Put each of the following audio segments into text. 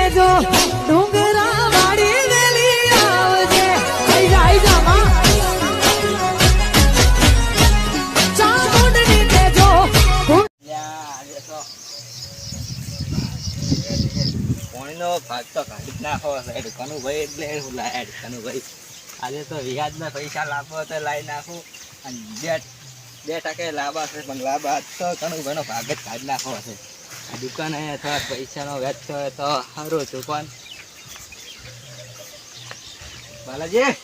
જો ડુંગરા વાડી વેલી આવજે આઈ જા માં ચામુંડની ને જો પાણીનો ભાગ તો કાઢી નાખો સાહેબ કનુભાઈ એટલે હું લાયા કનુભાઈ આજે તો વ્યાજના પૈસા લાવો તો લાવી નાખું અને બે ટકે લાભા છે પણ લાભા તો કનુભાઈનો ભાગ જ કાઢી નાખો છે આ દુકાને થોડા પૈસાનો વ્યાજ થયો તો સારું હતું પણ બાલાજી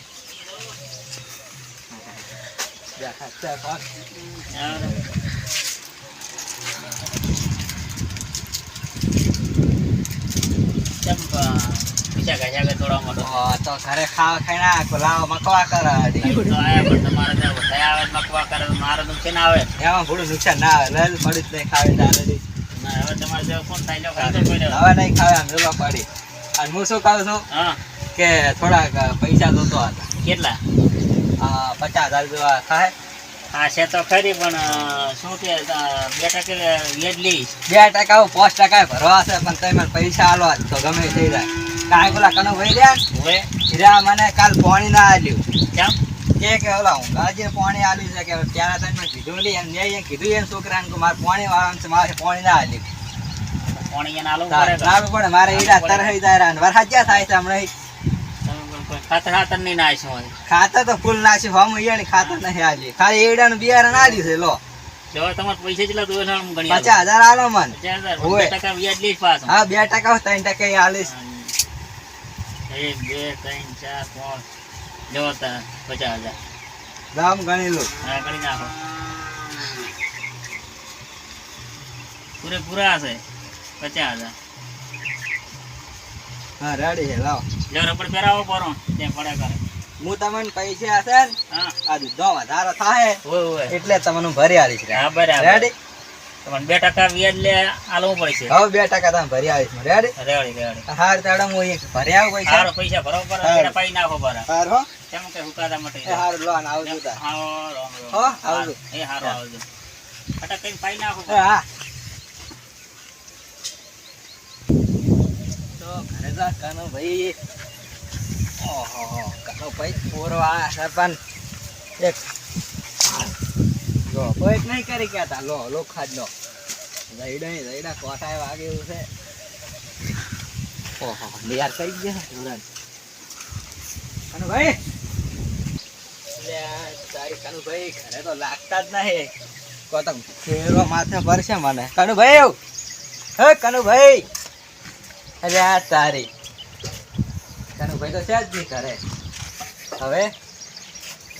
તો ઘરે ખાવા ખાઈ લાવો મકવા કરે મારે તો ના આવે એમાં થોડું નુકસાન ના આવે લલ પડી જ નહીં ખાવે તારે હવે તમારે જેવો કોણ થાય હવે નહીં ખાવે આમ જોવા પડી અને હું શું કહું છું કે થોડાક પૈસા જોતો હતા કેટલા 50,000 જેવા થાય હા છે તો ખરી પણ શું કે 2% વ્યાજ લઈશ 2% 5% ભરવા છે પણ તમે પૈસા આલો તો ગમે થઈ જાય કાંઈ બોલા કનો ભાઈ રહ્યા હીરા મને કાલ પાણી ના આલ્યું કેમ કે ઓલા હું આજે પાણી આલ્યું છે કે ત્યાં તમે કીધું નહીં એમ મેં કીધું એમ છોકરાને કે મારે પાણી વાળવાનું છે મારે પાણી ના આલ્યું પાણી એને આલવું પડે મારે હીરા તરહી જાય વરસાદ ક્યાં થાય છે હમણાં ખાતર નહીં નાખ્યું ખાતર તો ફૂલ નાખ્યું હમ અહીંયા ખાતર નહીં આલી ખાલી એડાનું બિયારણ આલ્યું છે લો જો તમારે પૈસા કેટલા દો ગણી 50,000 આલો મન 2% વ્યાજ લઈશ પાછું હા 2% 3% આલીશ 1 2 3 4 5 જો તા 50,000 દામ ગણી લો હા ગણી નાખો પૂરા છે 50,000 હા રેડી છે લાવો જો રબડ પહેરાવો પરો ત્યાં પડે કરે હું તમને પૈસા હશે ને હા આ દૂધો વધારો થાય ઓય એટલે તમને ભરી આલીશ હા બરાબર રેડી તમને 2% વ્યાજ લે આલવું પડશે હવે 2% તમે ભરી આલીશ રેડી રેડી હાર તાડમ હું એક ભરી આવું પૈસા સારો પૈસા ભરો પર એટલે પાઈ નાખો પર હાર હો કેમ કે હુકાદા મટે હાર લો ને આવજો તા હા હો આવજો એ હારો આવજો ફટા કઈ પાઈ નાખો હા તો ઘરે જા કાનો ભાઈ ઓહો કાનો ભાઈ પોરવા સરપંચ એક જો કોઈ નહીં કરી કેતા લો ખાજ લો જઈડા કોટાય વાગે એવું છે ઓહો નિયાર કરી ગયા ધોરણ કાનો ભાઈ લે તારી કાનો ભાઈ ઘરે તો લાગતા જ નહીં કોતમ ફેરો માથે ભરશે મને કાનો ભાઈ હે કાનો ભાઈ અરે આ તારી કાનો ભાઈ તો છે જ નહીં કરે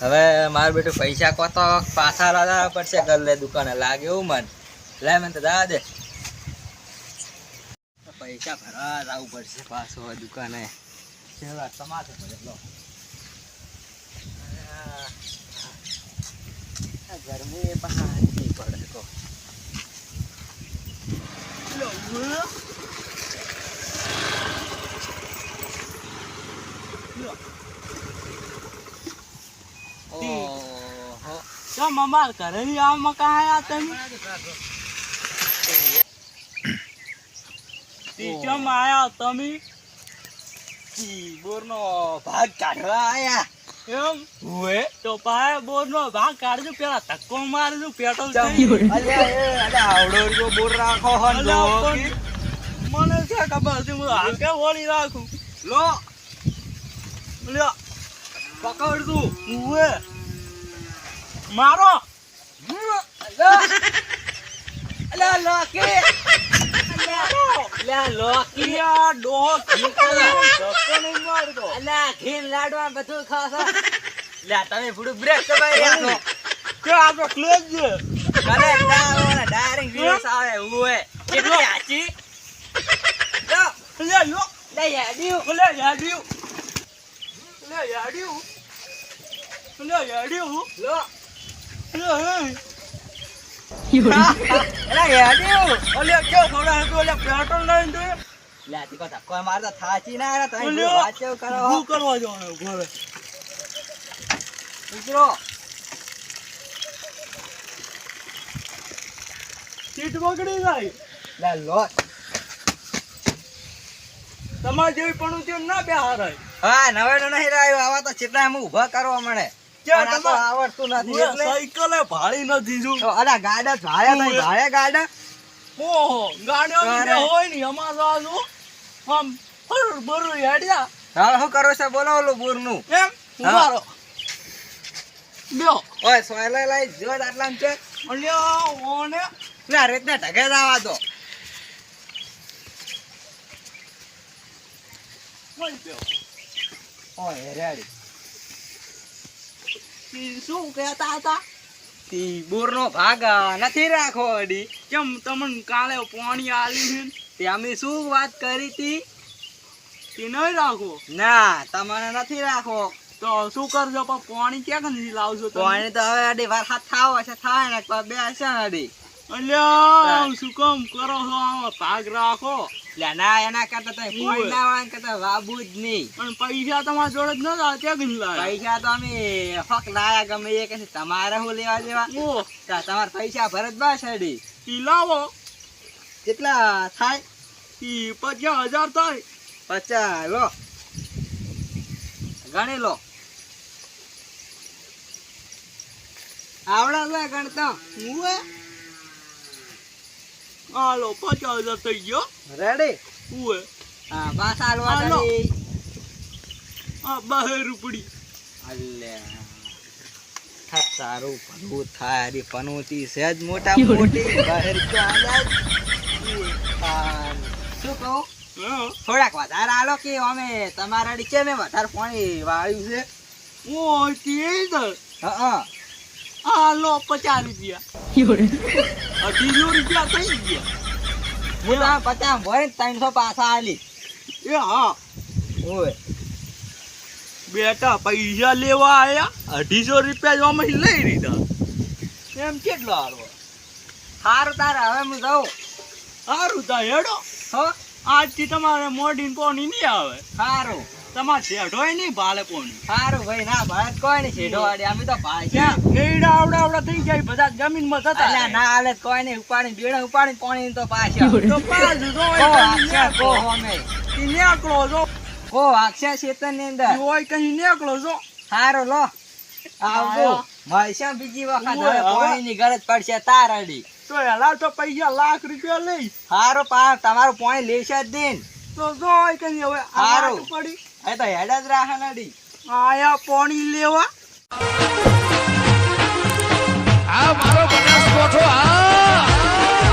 હવે મારું બેટું પૈસા કોતો પાછા લાવવા પડશે ગલ્લે દુકાને લાગે એવું મન લે મને તો દા દે પૈસા ભરવા જવું પડશે પાછો દુકાને સેવા તમારે પડે લો ગરમી બહાર નહીં પડે તો મમ્મા ઘરે આ મકા આયા તમે કેમ આયા તમે બોરનો ભાગ કાઢવા આયા એમ ઓએ તો પાય બોરનો ભાગ કાઢજો પેલા ધક્કો મારજો પેટ્રોલ આવડો જો બોર રાખો હન લો મને છે ખબર છે હું હાકે વળી રાખું લો લ્યો પકડ તું ઓએ મારો અલા લોકી અલા લોકી આ ડોહો ધક્કો નહીં મારતો અલા ઘીન લાડવા બધું ખાસો લે તમે ફૂડ બ્રેક દબાઈ રહ્યા છો કે આપણો ક્લેજ છે કરે ડાળો ડાયરેક્ટ વિડિયોસ આવે ઓએ કેટલી આચી લે લો લે યાડીઓ લે યાડીઓ લે યાડીઓ લે યાડીઓ લો અલા યાડીઓ ઓલે કેવો થોડા હતો ઓલે પેટ્રોલ લઈને દે લે તીકો ધક્કો મારતા થાચી ના આરા તમે ઓલ્યો. વાચો કરો શું કરવા જવાનું ઘરે ઉતરો સીટ બગડી જાય લે લો તમારે જેવી પણ થયું ના બે હારાય. હા નવેડો નહીં રહ્યો આવા તો ચેટલા એમ ઊભા કરવા મળે ક્યાં પણ આ તો તમારે? આવડતું નથી હું એટલે સાયકલે ભાળી નથી જો. તો અલા ગાડા ભાડે નહીં ભાડે ગાડા ઓહો, ગાડીઓ અરે. બે હોય ને અમારે તો આ જો આમ બરું હેડ્યા હવે શું કરો છો બોલો ઓલું બુરનું એમ ઉભારો લ્યો ઓય સોયલે લઈ જો આટલા છે અલ્યા ઓને ના રીતના ઢગે જ આવા દો ઓય લ્યો. ઓય રેડી ઈ શું કહેતા હતા? તી બુરનો ભાગ નથી રાખો અડી કેમ તમને કાલે પાણી આલ્યું છે તે અમે શું વાત કરી તી તે નહીં રાખો ના તમને નથી રાખો તો શું કરજો પણ પાણી ક્યાં નથી લાવશો તમે? પાણી તો હવે અડી વાર હાથ થાવ હશે થાય ને તો બે હશે ને અડી અલ્યા શું કામ કરો છો આવો ભાગ રાખો લે ના એના કરતા તો ઓય. કોઈ ના વાળા કરતા વાબુ જ નહીં અને પૈસા તમારા જોડે જ નતા ત્યાં કઈ લાયા પૈસા તો અમે હક લાયા ગમે એ કે તમારે હું લેવા દેવા ઓ તમારે પૈસા ભરત બસ અડી ઈ લાવો કેટલા થાય ઈ 50,000 થાય 50 લો ગણી લો આવડે લે ગણતો ઉવે હાલો 50,000 થઈ ગયો રેડી ઉવે હા પાસ હાલવા હાલો. દે આ 12 રૂપડી અલ્યા સારું પનવું થાય રી પનવતી સહેજ મોટા મોટી બહાર તો આલ્યા જ. શું કહું હા થોડાક વધારે આલો કે અમે તમારા ડી કેમ વધારે પાણી વાળ્યું છે ઓ તે તો હા હાલો 50 રૂપિયા 200 રૂપિયા થઈ ગયા હું તો 50 ભરે 300 પાછા આલી એ હા ઓય બેટા પૈસા લેવા આયા 250 રૂપિયા જો અમે લઈ લીધા એમ કેટલો હાલવો સારું તારે હવે હું જાઉં સારું તા હેડો હો આજથી તમારે મોઢીન પોણી નહીં આવે સારું તમારે શેઢોય નહીં ભાલે પોણી સારું ભાઈ ના ભારત કોઈ નહીં છેડો વાળી અમે તો ભાષા એડા આવડા થઈ જાય બધા જમીનમાં અલ્યા થતા ના હાલે તો કોઈ નહીં ઉપાડી બેડા ઉપાડી પાણી તો પાછા તો પાછું જો કો આક્ષા કો હોમે નેકળો જો કો આક્ષા ખેતર ની અંદર હોય કઈ નેકળો જો સારું લો આવજો મળશે બીજી વખત ઓય, હવે હવે. પાણીની ગરજ પડશે તારડી તો એલા તો પૈસા લાખ રૂપિયા લઈ સારું પા તમારું પાણી લેશે જ દિન તો જો હોય કઈ હવે આ હારું. વાત પડી એ તો હેડ જ રાખે નડી આયા પાણી લેવા આ મારો બનાસકોઠો આ